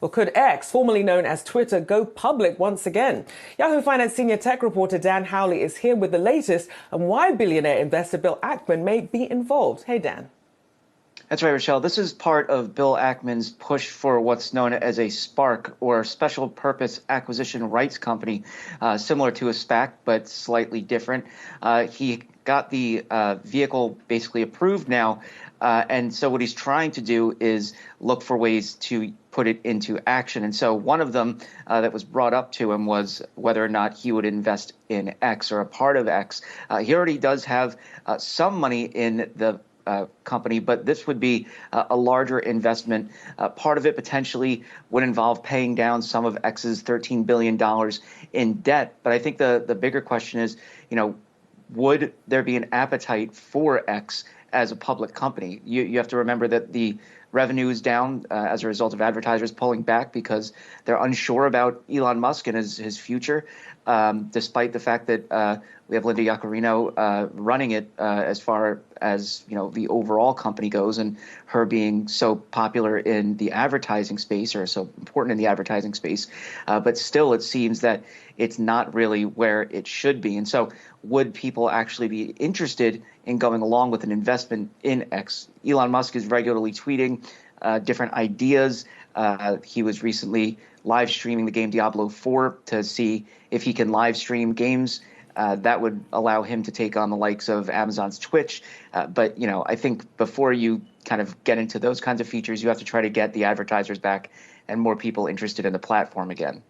Well, could X, formerly known as Twitter, go public once again? Yahoo Finance senior tech reporter Dan Howley is here with the latest and why billionaire investor Bill Ackman may be involved. Hey, Dan. That's right, Rochelle. This is part of Bill Ackman's push for what's known as a SPARC, or Special Purpose Acquisition Rights Company, similar to a SPAC, but slightly different. He got the vehicle basically approved now, and so what he's trying to do is look for ways to put it into action. And so one of them that was brought up to him was whether or not he would invest in X or a part of X. He already does have some money in the company, but this would be a larger investment. Part of it potentially would involve paying down some of X's $13 billion in debt. But I think the bigger question is, would there be an appetite for X as a public company? You have to remember that the revenue is down as a result of advertisers pulling back because they're unsure about Elon Musk and his future, despite the fact that we have Linda Yaccarino running it as far as the overall company goes, and her being so popular in the advertising space, or so important in the advertising space. But still, it seems that it's not really where it should be. And so would people actually be interested in going along with an investment in X? Elon Musk is regularly tweeting different ideas. He was recently live streaming the game Diablo 4 to see if he can live stream games. That would allow him to take on the likes of Amazon's Twitch. But, I think before you kind of get into those kinds of features, you have to try to get the advertisers back and more people interested in the platform again.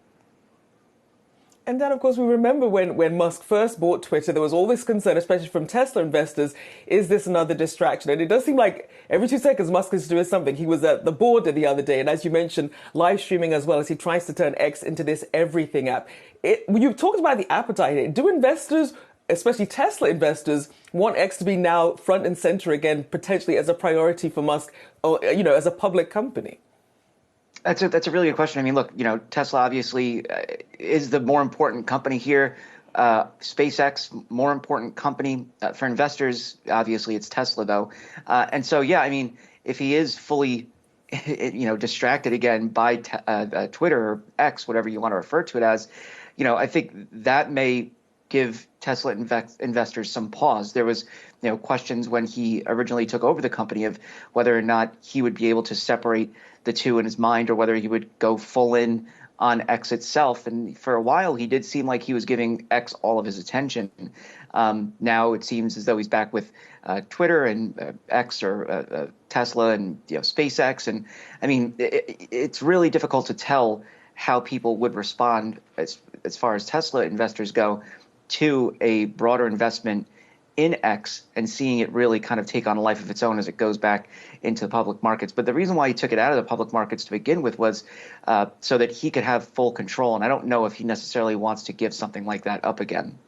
And then, of course, we remember when Musk first bought Twitter, there was all this concern, especially from Tesla investors, is this another distraction? And it does seem like every 2 seconds Musk is doing something. He was at the border the other day, and as you mentioned, live streaming as well, as he tries to turn X into this everything app. You've talked about the appetite here. Do investors, especially Tesla investors, want X to be now front and center again, potentially as a priority for Musk, or, as a public company? That's a really good question. I mean, look, Tesla obviously is the more important company here. SpaceX, more important company for investors. Obviously, it's Tesla, though. And so, yeah, I mean, if he is fully, distracted again by Twitter or X, whatever you want to refer to it as, I think that may give Tesla investors some pause. There was, questions when he originally took over the company of whether or not he would be able to separate the two in his mind, or whether he would go full in on X itself. And for a while, he did seem like he was giving X all of his attention. Now it seems as though he's back with Twitter and X, or Tesla and SpaceX. And I mean, it's really difficult to tell how people would respond as far as Tesla investors go to a broader investment in X and seeing it really kind of take on a life of its own as it goes back into the public markets. But the reason why he took it out of the public markets to begin with was so that he could have full control. And I don't know if he necessarily wants to give something like that up again.